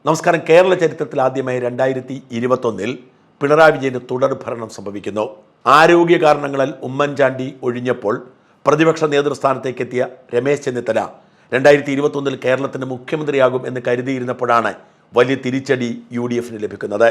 നമസ്കാരം. കേരള ചരിത്രത്തിൽ ആദ്യമായി 2021 പിണറായി വിജയന് തുടർ ഭരണം സംഭവിക്കുന്നു. ആരോഗ്യ കാരണങ്ങളാൽ ഉമ്മൻചാണ്ടി ഒഴിഞ്ഞപ്പോൾ പ്രതിപക്ഷ നേതൃസ്ഥാനത്തേക്ക് എത്തിയ രമേശ് ചെന്നിത്തല 2021 കേരളത്തിന്റെ മുഖ്യമന്ത്രിയാകും എന്ന് കരുതിയിരുന്നപ്പോഴാണ് വലിയ തിരിച്ചടി UDFന് ലഭിക്കുന്നത്.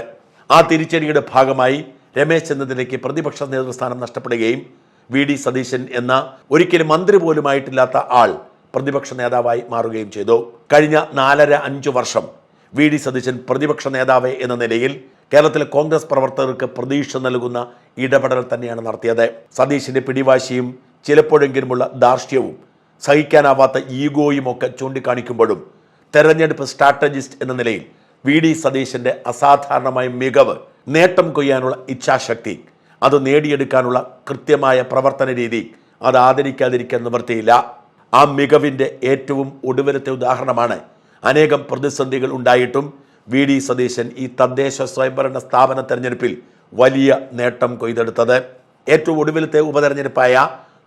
ആ തിരിച്ചടിയുടെ ഭാഗമായി രമേശ് ചെന്നിത്തലയ്ക്ക് പ്രതിപക്ഷ നേതൃസ്ഥാനം നഷ്ടപ്പെടുകയും VD സതീശൻ എന്ന ഒരിക്കലും മന്ത്രി പോലുമായിട്ടില്ലാത്ത ആൾ പ്രതിപക്ഷ നേതാവായി മാറുകയും ചെയ്തു. കഴിഞ്ഞ 4.5 വർഷം VD സതീശൻ പ്രതിപക്ഷ നേതാവ് എന്ന നിലയിൽ കേരളത്തിലെ കോൺഗ്രസ് പ്രവർത്തകർക്ക് പ്രതീക്ഷ നൽകുന്ന ഇടപെടൽ തന്നെയാണ് നടത്തിയത്. സതീശിന്റെ പിടിവാശിയും ചിലപ്പോഴെങ്കിലുമുള്ള ധാർഷ്ട്യവും സഹിക്കാനാവാത്ത ഈഗോയും ഒക്കെ ചൂണ്ടിക്കാണിക്കുമ്പോഴും തെരഞ്ഞെടുപ്പ് സ്ട്രാറ്റജിസ്റ്റ് എന്ന നിലയിൽ VD സതീശന്റെ അസാധാരണമായ മികവ്, നേട്ടം കൊയ്യാനുള്ള ഇച്ഛാശക്തി, അത് നേടിയെടുക്കാനുള്ള കൃത്യമായ പ്രവർത്തന രീതി, അത് ആദരിക്കാതിരിക്കാൻ നിവൃത്തിയില്ല. ആ മികവിൻ്റെ ഏറ്റവും ഒടുവിലത്തെ ഉദാഹരണമാണ് അനേകം പ്രതിസന്ധികൾ ഉണ്ടായിട്ടും VD സതീശൻ ഈ തദ്ദേശ സ്വയംഭരണ സ്ഥാപന തെരഞ്ഞെടുപ്പിൽ വലിയ നേട്ടം കൊയ്തെടുത്തത്. ഏറ്റവും ഒടുവിലത്തെ ഉപതെരഞ്ഞെടുപ്പായ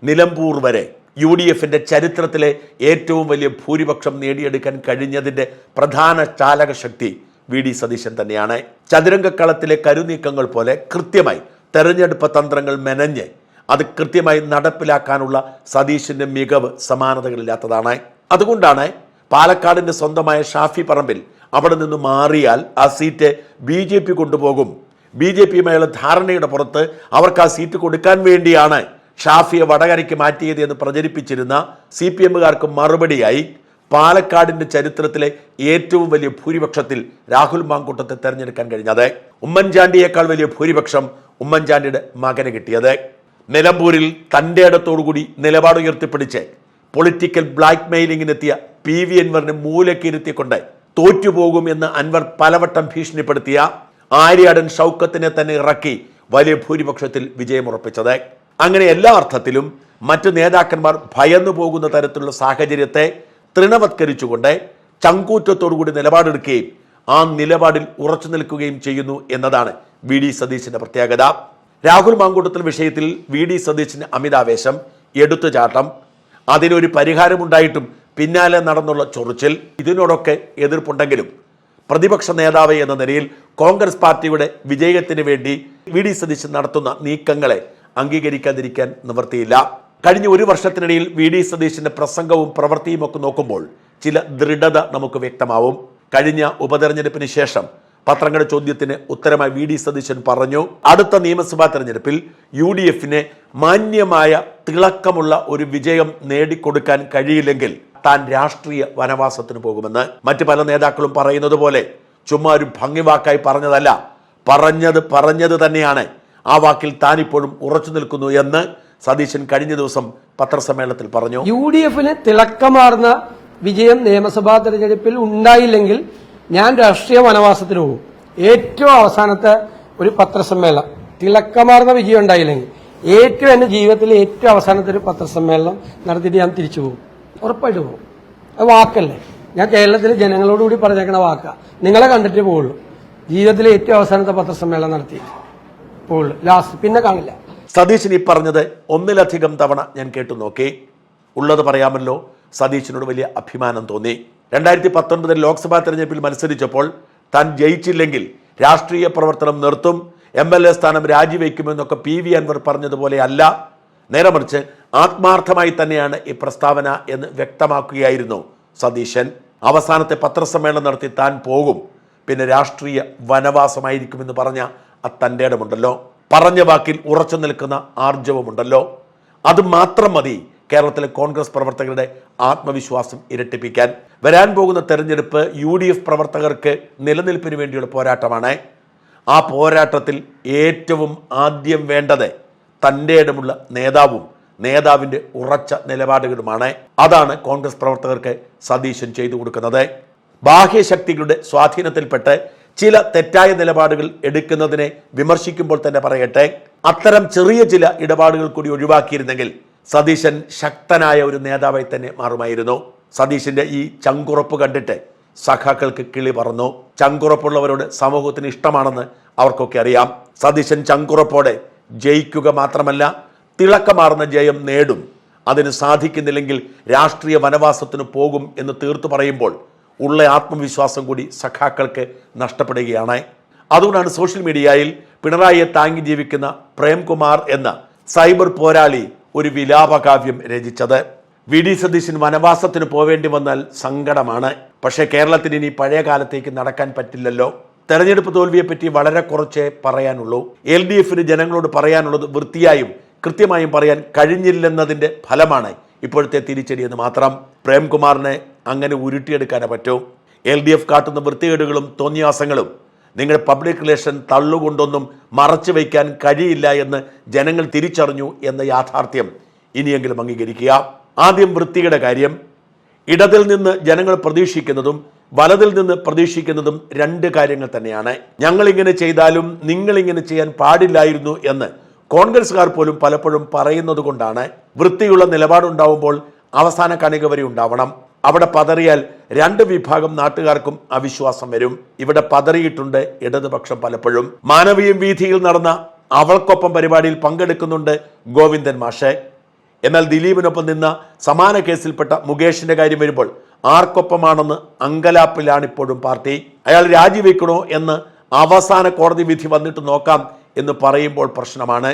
നിലമ്പൂർ വരെ UDFന്റെ ചരിത്രത്തിലെ ഏറ്റവും വലിയ ഭൂരിപക്ഷം നേടിയെടുക്കാൻ കഴിഞ്ഞതിൻ്റെ പ്രധാന ചാലകശക്തി VD സതീശൻ തന്നെയാണ്. ചതുരംഗക്കളത്തിലെ കരുനീക്കങ്ങൾ പോലെ കൃത്യമായി തെരഞ്ഞെടുപ്പ് തന്ത്രങ്ങൾ മെനഞ്ഞ് അത് കൃത്യമായി നടപ്പിലാക്കാനുള്ള സതീശന്റെ മികവ് സമാനതകളില്ലാത്തതാണ്. അതുകൊണ്ടാണ് പാലക്കാടിന്റെ സ്വന്തമായ ഷാഫി പറമ്പിൽ അവിടെ നിന്ന് മാറിയാൽ ആ സീറ്റ് BJP കൊണ്ടുപോകും, BJPയുമായുള്ള ധാരണയുടെ പുറത്ത് അവർക്ക് ആ സീറ്റ് കൊടുക്കാൻ വേണ്ടിയാണ് ഷാഫിയെ വടകരയ്ക്ക് മാറ്റിയത് എന്ന് പ്രചരിപ്പിച്ചിരുന്ന CPMകാർക്ക് മറുപടിയായി പാലക്കാടിന്റെ ചരിത്രത്തിലെ ഏറ്റവും വലിയ ഭൂരിപക്ഷത്തിൽ രാഹുൽ മാങ്കൂട്ടത്തെ തെരഞ്ഞെടുക്കാൻ കഴിഞ്ഞത്. ഉമ്മൻചാണ്ടിയേക്കാൾ വലിയ ഭൂരിപക്ഷം ഉമ്മൻചാണ്ടിയുടെ മകന് കിട്ടിയത്. നിലമ്പൂരിൽ തൻ്റെ ഇടത്തോടുകൂടി നിലപാട് ഉയർത്തിപ്പിടിച്ച് പൊളിറ്റിക്കൽ ബ്ലാക്ക് മെയിലിങ്ങിനെത്തിയ PV അൻവറിനെ മൂലക്കിരുത്തിക്കൊണ്ട് തോറ്റുപോകും എന്ന് അൻവർ പലവട്ടം ഭീഷണിപ്പെടുത്തിയ ആര്യാടൻ ഷൗക്കത്തിനെ തന്നെ ഇറക്കി വലിയ ഭൂരിപക്ഷത്തിൽ വിജയമുറപ്പിച്ചത്. അങ്ങനെ എല്ലാ അർത്ഥത്തിലും മറ്റു നേതാക്കന്മാർ ഭയന്നു പോകുന്ന തരത്തിലുള്ള സാഹചര്യത്തെ തൃണവത്കരിച്ചുകൊണ്ട് ചങ്കൂറ്റത്തോടുകൂടി നിലപാടെടുക്കുകയും ആ നിലപാടിൽ ഉറച്ചു നിൽക്കുകയും ചെയ്യുന്നു എന്നതാണ് VD സതീശന്റെ പ്രത്യേകത. രാഹുൽ മാങ്കൂട്ടത്തിൽ വിഷയത്തിൽ VD സതീശന് അമിതാവേശം, എടുത്തുചാട്ടം, അതിനൊരു പരിഹാരമുണ്ടായിട്ടും പിന്നാലെ നടന്നുള്ള ചൊറിച്ചിൽ, ഇതിനോടൊക്കെ എതിർപ്പുണ്ടെങ്കിലും പ്രതിപക്ഷ നേതാവ് എന്ന നിലയിൽ കോൺഗ്രസ് പാർട്ടിയുടെ വിജയത്തിന് വേണ്ടി VD സതീശൻ നടത്തുന്ന നീക്കങ്ങളെ അംഗീകരിക്കാതിരിക്കാൻ നിവൃത്തിയില്ല. കഴിഞ്ഞ 1 വർഷത്തിനിടയിൽ VD സതീശന്റെ പ്രസംഗവും പ്രവൃത്തിയും ഒക്കെ നോക്കുമ്പോൾ ചില ദൃഢത നമുക്ക് വ്യക്തമാവും. കഴിഞ്ഞ ഉപതെരഞ്ഞെടുപ്പിന് ശേഷം പത്രങ്ങളുടെ ചോദ്യത്തിന് ഉത്തരമായി VD സതീശൻ പറഞ്ഞു, അടുത്ത നിയമസഭാ തെരഞ്ഞെടുപ്പിൽ UDFന് മാന്യമായ തിളക്കമുള്ള ഒരു വിജയം നേടിക്കൊടുക്കാൻ കഴിയില്ലെങ്കിൽ താൻ രാഷ്ട്രീയ വനവാസത്തിന് പോകുമെന്ന്. മറ്റു പല നേതാക്കളും പറയുന്നത് പോലെ ചുമ്മാ ഒരു ഭംഗിവാക്കായി പറഞ്ഞതല്ല, പറഞ്ഞത് തന്നെയാണ്. ആ വാക്കിൽ താൻ ഇപ്പോഴും ഉറച്ചു നിൽക്കുന്നു എന്ന് സതീശൻ കഴിഞ്ഞ ദിവസം പത്രസമ്മേളനത്തിൽ പറഞ്ഞു. UDFന് തിളക്കമാർന്ന വിജയം നിയമസഭാ തെരഞ്ഞെടുപ്പിൽ ഉണ്ടായില്ലെങ്കിൽ ഞാൻ രാഷ്ട്രീയ വനവാസത്തിന് പോകും. ഏറ്റവും അവസാനത്തെ ഒരു പത്രസമ്മേളനം, തിളക്കമാർന്ന വിജയം ഉണ്ടായില്ലെങ്കിൽ എന്റെ ജീവിതത്തിലെ ഏറ്റവും അവസാനത്തെ ഒരു പത്രസമ്മേളനം നടത്തിയിട്ട് ഞാൻ തിരിച്ചു പോകും. ഉറപ്പായിട്ട് പോകും. അത് വാക്കല്ലേ, ഞാൻ കേരളത്തിലെ ജനങ്ങളോടുകൂടി പറഞ്ഞേക്കണ വാക്കാ. നിങ്ങളെ കണ്ടിട്ട് പോകുള്ളൂ. ജീവിതത്തിലെ ഏറ്റവും അവസാനത്തെ പത്രസമ്മേളനം നടത്തി പോകുള്ളൂ, ലാസ്റ്റ് പിന്നെ കാണില്ല. സതീശൻ ഈ പറഞ്ഞത് ഒന്നിലധികം തവണ ഞാൻ കേട്ടു നോക്കി. ഉള്ളത് പറയാമല്ലോ, സതീശനോട് വലിയ അഭിമാനം തോന്നി. 2019 ലോക്സഭാ തെരഞ്ഞെടുപ്പിൽ മത്സരിച്ചപ്പോൾ താൻ ജയിച്ചില്ലെങ്കിൽ രാഷ്ട്രീയ പ്രവർത്തനം നിർത്തും, MLA സ്ഥാനം രാജിവെക്കുമെന്നൊക്കെ PV അൻവർ പറഞ്ഞതുപോലെ അല്ല, നേരെ മറിച്ച് ആത്മാർത്ഥമായി തന്നെയാണ് ഈ പ്രസ്താവന എന്ന് വ്യക്തമാക്കുകയായിരുന്നു സതീശൻ. അവസാനത്തെ പത്രസമ്മേളനം നടത്തി താൻ പോകും, പിന്നെ രാഷ്ട്രീയ വനവാസമായിരിക്കുമെന്ന് പറഞ്ഞ ആ തൻ്റെ ഇടമുണ്ടല്ലോ, പറഞ്ഞ വാക്കിൽ ഉറച്ചു നിൽക്കുന്ന ആർജവമുണ്ടല്ലോ, അത് മാത്രം മതി കേരളത്തിലെ കോൺഗ്രസ് പ്രവർത്തകരുടെ ആത്മവിശ്വാസം ഇരട്ടിപ്പിക്കാൻ. വരാൻ പോകുന്ന തെരഞ്ഞെടുപ്പ് UDF പ്രവർത്തകർക്ക് നിലനിൽപ്പിന് വേണ്ടിയുള്ള പോരാട്ടമാണ്. ആ പോരാട്ടത്തിൽ ഏറ്റവും ആദ്യം വേണ്ടത് തൻ്റെ ഇടമുള്ള നേതാവും നേതാവിൻ്റെ ഉറച്ച നിലപാടുകളുമാണ്. അതാണ് കോൺഗ്രസ് പ്രവർത്തകർക്ക് സതീശൻ ചെയ്തു കൊടുക്കുന്നത്. ബാഹ്യശക്തികളുടെ സ്വാധീനത്തിൽപ്പെട്ട് ചില തെറ്റായ നിലപാടുകൾ എടുക്കുന്നതിനെ വിമർശിക്കുമ്പോൾ തന്നെ പറയട്ടെ, അത്തരം ചെറിയ ചില ഇടപാടുകൾ കൂടി ഒഴിവാക്കിയിരുന്നെങ്കിൽ സതീശൻ ശക്തനായ ഒരു നേതാവായി തന്നെ മാറുമായിരുന്നു. സതീശന്റെ ഈ ചങ്കുറപ്പ് കണ്ടിട്ട് സഖാക്കൾക്ക് കിളി പറന്നു. ചങ്കുറപ്പുള്ളവരോട് സമൂഹത്തിന് ഇഷ്ടമാണെന്ന് അവർക്കൊക്കെ അറിയാം. സതീശൻ ചങ്കുറപ്പോടെ ജയിക്കുക മാത്രമല്ല, തിളക്കമാർന്ന ജയം നേടും. അതിന് സാധിക്കുന്നില്ലെങ്കിൽ രാഷ്ട്രീയ വനവാസത്തിന് പോകും എന്ന് തീർത്തു പറയുമ്പോൾ ഉള്ള ആത്മവിശ്വാസം കൂടി സഖാക്കൾക്ക് നഷ്ടപ്പെടുകയാണ്. അതുകൊണ്ടാണ് സോഷ്യൽ മീഡിയയിൽ പിണറായിയെ താങ്ങി ജീവിക്കുന്ന പ്രേംകുമാർ എന്ന സൈബർ പോരാളി ഒരു വിലാപകാവ്യം രചിച്ചത്. വി ഡി സതീശൻ വനവാസത്തിന് പോവേണ്ടി വന്നാൽ സങ്കടമാണ്. പക്ഷേ കേരളത്തിന് ഇനി പഴയ കാലത്തേക്ക് നടക്കാൻ പറ്റില്ലല്ലോ. തെരഞ്ഞെടുപ്പ് തോൽവിയെപ്പറ്റി വളരെ കുറച്ചേ പറയാനുള്ളൂ. LDFന് ജനങ്ങളോട് പറയാനുള്ളത് വൃത്തിയായും കൃത്യമായും പറയാൻ കഴിഞ്ഞില്ലെന്നതിൻ്റെ ഫലമാണ് ഇപ്പോഴത്തെ തിരിച്ചടിയെന്ന് മാത്രം. പ്രേംകുമാറിനെ അങ്ങനെ ഉരുട്ടിയെടുക്കാനേ പറ്റൂ. LDF കാട്ടുന്ന വൃത്തികേടുകളും തോന്നിയാസങ്ങളും നിങ്ങളുടെ പബ്ലിക് റിലേഷൻ തള്ളുകൊണ്ടൊന്നും മറച്ചു വയ്ക്കാൻ കഴിയില്ല എന്ന് ജനങ്ങൾ തിരിച്ചറിഞ്ഞു എന്ന യാഥാർത്ഥ്യം ഇനിയെങ്കിലും അംഗീകരിക്കുക. ആദ്യം വൃത്തിയുടെ കാര്യം. ഇടതിൽ നിന്ന് ജനങ്ങൾ പ്രതീക്ഷിക്കുന്നതും വലതിൽ നിന്ന് പ്രതീക്ഷിക്കുന്നതും രണ്ട് കാര്യങ്ങൾ തന്നെയാണ്. ഞങ്ങളിങ്ങനെ ചെയ്താലും നിങ്ങളിങ്ങനെ ചെയ്യാൻ പാടില്ലായിരുന്നു എന്ന് കോൺഗ്രസ്സുകാർ പോലും പലപ്പോഴും പറയുന്നത് കൊണ്ടാണ് വൃത്തിയുള്ള നിലപാടുണ്ടാവുമ്പോൾ അവസാന കണിക വരെ ഉണ്ടാവണം. അവിടെ പതറിയാൽ രണ്ട് വിഭാഗം നാട്ടുകാർക്കും അവിശ്വാസം വരും. ഇവിടെ പതറിയിട്ടുണ്ട് ഇടതുപക്ഷം പലപ്പോഴും. മാനവീയം വീഥിയിൽ നടന്ന അവൾക്കൊപ്പം പരിപാടിയിൽ പങ്കെടുക്കുന്നുണ്ട് ഗോവിന്ദൻ മാഷെ. എന്നാൽ ദിലീപിനൊപ്പം നിന്ന സമാന കേസിൽപ്പെട്ട മുകേഷിന്റെ കാര്യം വരുമ്പോൾ ആർക്കൊപ്പമാണെന്ന് അങ്കലാപ്പിലാണിപ്പോഴും പാർട്ടി. അയാൾ രാജിവെക്കണോ എന്ന് അവസാന കോടതി വിധി വന്നിട്ട് നോക്കാം എന്ന് പറയുമ്പോൾ പ്രശ്നമാണ്.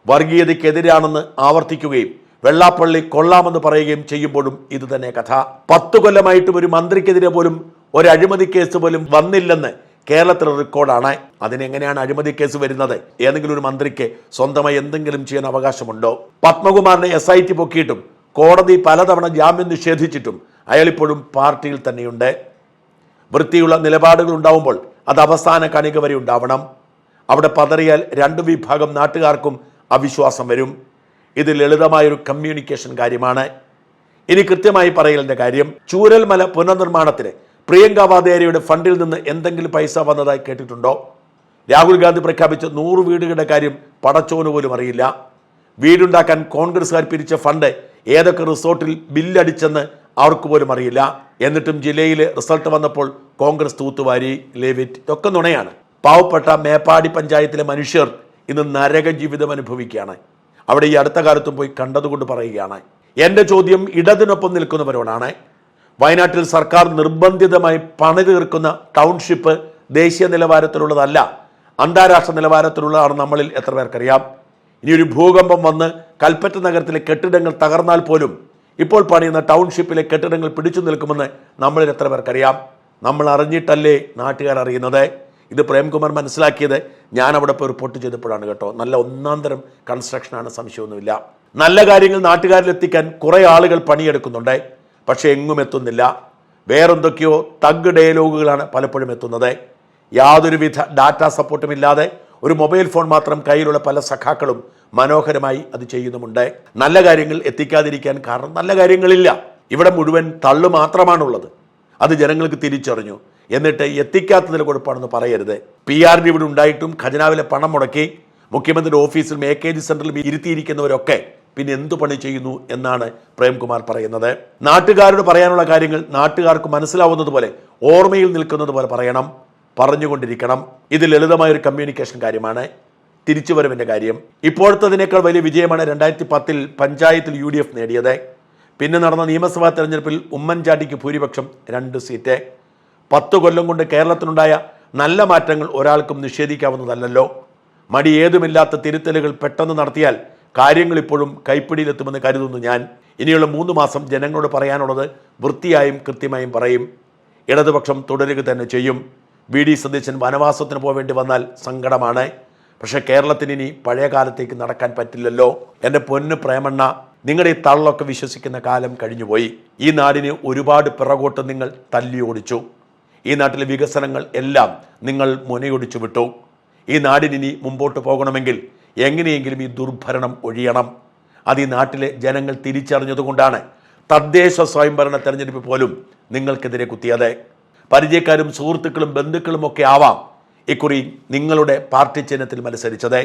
വർഗീയതയ്ക്കെതിരാണെന്ന് ആവർത്തിക്കുകയും വെള്ളാപ്പള്ളി കൊള്ളാമെന്ന് പറയുകയും ചെയ്യുമ്പോഴും ഇത് തന്നെ കഥ. 10 കൊല്ലമായിട്ടും ഒരു മന്ത്രിക്കെതിരെ പോലും ഒരു അഴിമതി കേസ് പോലും വന്നില്ലെന്ന് കേരളത്തിലെ റെക്കോർഡാണ്. അതിനെങ്ങനെയാണ് അഴിമതി കേസ് വരുന്നത്? ഏതെങ്കിലും ഒരു മന്ത്രിക്ക് സ്വന്തമായി എന്തെങ്കിലും ചെയ്യാൻ അവകാശമുണ്ടോ? പത്മകുമാറിനെ SIT പൊക്കിയിട്ടും കോടതി പലതവണ ജാമ്യം നിഷേധിച്ചിട്ടും അയാൾ ഇപ്പോഴും പാർട്ടിയിൽ തന്നെയുണ്ട്. വൃത്തിയുള്ള നിലപാടുകൾ ഉണ്ടാവുമ്പോൾ അത് അവസാന കണിക വരെ ഉണ്ടാവണം. അവിടെ പതറിയാൽ രണ്ട് വിഭാഗം നാട്ടുകാർക്കും അവിശ്വാസം വരും. ഇത് ലളിതമായൊരു കമ്മ്യൂണിക്കേഷൻ കാര്യമാണ്. ഇനി കൃത്യമായി പറയലിന്റെ കാര്യം, ചൂരൽമല പുനർനിർമ്മാണത്തിന് പ്രിയങ്ക വാദേരയുടെ ഫണ്ടിൽ നിന്ന് എന്തെങ്കിലും പൈസ വന്നതായി കേട്ടിട്ടുണ്ടോ? രാഹുൽ ഗാന്ധി പ്രഖ്യാപിച്ച 100 വീടുകളുടെ കാര്യം പടച്ചോന് പോലും അറിയില്ല. വീടുണ്ടാക്കാൻ കോൺഗ്രസ്സുകാർ പിരിച്ച ഫണ്ട് ഏതൊക്കെ റിസോർട്ടിൽ ബില്ലടിച്ചെന്ന് അവർക്ക് പോലും അറിയില്ല. എന്നിട്ടും ജില്ലയിലെ റിസൾട്ട് വന്നപ്പോൾ കോൺഗ്രസ് തൂത്തുവാരി. ലേവിറ്റ് ഇതൊക്കെ നുണയാണ്. പാവപ്പെട്ട മേപ്പാടി പഞ്ചായത്തിലെ മനുഷ്യർ ഇന്ന് നരക ജീവിതം അനുഭവിക്കുകയാണ്. അവിടെ ഈ അടുത്ത കാലത്തും പോയി കണ്ടതുകൊണ്ട് പറയുകയാണ്. എൻ്റെ ചോദ്യം ഇടതിനൊപ്പം നിൽക്കുന്നവരോടാണ്. വയനാട്ടിൽ സർക്കാർ നിർബന്ധിതമായി പണി തീർക്കുന്ന ടൗൺഷിപ്പ് ദേശീയ നിലവാരത്തിലുള്ളതല്ല, അന്താരാഷ്ട്ര നിലവാരത്തിലുള്ളതാണ് നമ്മളിൽ എത്ര പേർക്കറിയാം? ഇനി ഒരു ഭൂകമ്പം വന്ന് കൽപ്പറ്റ നഗരത്തിലെ കെട്ടിടങ്ങൾ തകർന്നാൽ പോലും ഇപ്പോൾ പണിയുന്ന ടൗൺഷിപ്പിലെ കെട്ടിടങ്ങൾ പിടിച്ചു നിൽക്കുമെന്ന് നമ്മളിൽ എത്ര പേർക്കറിയാം? നമ്മൾ അറിഞ്ഞിട്ടല്ലേ നാട്ടുകാർ അറിയുന്നത്? ഇത് പ്രേംകുമാർ മനസ്സിലാക്കിയത് ഞാൻ അവിടെ പോയി റിപ്പോർട്ട് ചെയ്തപ്പോഴാണ് കേട്ടോ. നല്ല ഒന്നാം തരം കൺസ്ട്രക്ഷനാണ്, സംശയമൊന്നുമില്ല. നല്ല കാര്യങ്ങൾ നാട്ടുകാരിലെത്തിക്കാൻ കുറേ ആളുകൾ പണിയെടുക്കുന്നുണ്ട്, പക്ഷെ എങ്ങും എത്തുന്നില്ല. വേറെന്തൊക്കെയോ തഗ് ഡയലോഗുകളാണ് പലപ്പോഴും എത്തുന്നത്. യാതൊരുവിധ ഡാറ്റ സപ്പോർട്ടും ഇല്ലാതെ ഒരു മൊബൈൽ ഫോൺ മാത്രം കയ്യിലുള്ള പല സഖാക്കളും മനോഹരമായി അത് ചെയ്യുന്നുമുണ്ട്. നല്ല കാര്യങ്ങൾ എത്തിക്കാതിരിക്കാൻ കാരണം നല്ല കാര്യങ്ങളില്ല. ഇവിടെ മുഴുവൻ തള്ളു മാത്രമാണുള്ളത്. അത് ജനങ്ങൾക്ക് തിരിച്ചറിഞ്ഞു. എന്നിട്ട് എത്തിക്കാത്തതിൽ കുഴപ്പമാണെന്ന് പറയരുത്. PRD ഇവിടെ ഉണ്ടായിട്ടും ഖജനാവിലെ പണം മുടക്കി മുഖ്യമന്ത്രിയുടെ ഓഫീസിലും AKG സെന്ററിലും ഇരുത്തിയിരിക്കുന്നവരൊക്കെ പിന്നെ എന്തു പണി ചെയ്യുന്നു എന്നാണ് പ്രേംകുമാർ പറയുന്നത്. നാട്ടുകാരോട് പറയാനുള്ള കാര്യങ്ങൾ നാട്ടുകാർക്ക് മനസ്സിലാവുന്നത് പോലെ, ഓർമ്മയിൽ നിൽക്കുന്നത് പോലെ പറയണം, പറഞ്ഞുകൊണ്ടിരിക്കണം. ഇത് ലളിതമായൊരു കമ്മ്യൂണിക്കേഷൻ കാര്യമാണ്. തിരിച്ചുവരവിൻ്റെ കാര്യം ഇപ്പോഴത്തതിനേക്കാൾ വലിയ വിജയമാണ് 2010 പഞ്ചായത്തിൽ UDF നേടിയത്. പിന്നെ നടന്ന നിയമസഭാ തെരഞ്ഞെടുപ്പിൽ ഉമ്മൻചാണ്ടിക്ക് ഭൂരിപക്ഷം 2 സീറ്റ്. 10 കൊല്ലം കൊണ്ട് കേരളത്തിനുണ്ടായ നല്ല മാറ്റങ്ങൾ ഒരാൾക്കും നിഷേധിക്കാവുന്നതല്ലോ. മടി ഏതുമില്ലാത്ത തിരുത്തലുകൾ പെട്ടെന്ന് നടത്തിയാൽ കാര്യങ്ങൾ ഇപ്പോഴും കൈപ്പിടിയിലെത്തുമെന്ന് കരുതുന്നു ഞാൻ. ഇനിയുള്ള 3 മാസം ജനങ്ങളോട് പറയാനുള്ളത് വൃത്തിയായും കൃത്യമായും പറയും. ഇടതുപക്ഷം തുടരുക തന്നെ ചെയ്യും. വി ഡി സതീശൻ വനവാസത്തിന് പോവേണ്ടി വന്നാൽ സങ്കടമാണ്. പക്ഷേ കേരളത്തിന് ഇനി പഴയ കാലത്തേക്ക് നടക്കാൻ പറ്റില്ലല്ലോ. എൻ്റെ പൊന്ന് പ്രേമണ്ണ, നിങ്ങളുടെ ഈ തള്ളൊക്കെ വിശ്വസിക്കുന്ന കാലം കഴിഞ്ഞുപോയി. ഈ നാടിന് ഒരുപാട് പിറകോട്ട് നിങ്ങൾ തല്ലി ഓടിച്ചു. ഈ നാട്ടിലെ വികസനങ്ങൾ എല്ലാം നിങ്ങൾ മുനയൊടിച്ചു വിട്ടു. ഈ നാടിനി മുമ്പോട്ട് പോകണമെങ്കിൽ എങ്ങനെയെങ്കിലും ഈ ദുർഭരണം ഒഴിയണം. അത് ഈ നാട്ടിലെ ജനങ്ങൾ തിരിച്ചറിഞ്ഞതുകൊണ്ടാണ് തദ്ദേശ സ്വയംഭരണ തെരഞ്ഞെടുപ്പ് പോലും നിങ്ങൾക്കെതിരെ കുത്തിയത്. പരിചയക്കാരും സുഹൃത്തുക്കളും ബന്ധുക്കളും ഒക്കെ ആവാം ഇക്കുറി നിങ്ങളുടെ പാർട്ടി ചിഹ്നത്തിൽ മത്സരിച്ചത്.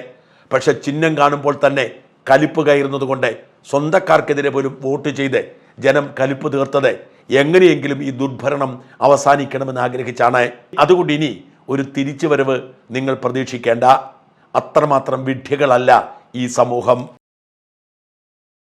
പക്ഷെ ചിഹ്നം കാണുമ്പോൾ തന്നെ കലിപ്പ് കയറുന്നതുകൊണ്ട് സ്വന്തക്കാർക്കെതിരെ പോലും വോട്ട് ചെയ്ത് ജനം കലിപ്പ് തീർത്തത് എങ്ങനെയെങ്കിലും ഈ ദുർഭരണം അവസാനിക്കണമെന്ന് ആഗ്രഹിച്ചാണ്. അതുകൊണ്ട് ഇനി ഒരു തിരിച്ചുവരവ് നിങ്ങൾ പ്രതീക്ഷിക്കേണ്ട. അത്രമാത്രം വിഡ്ഢികളല്ല ഈ സമൂഹം.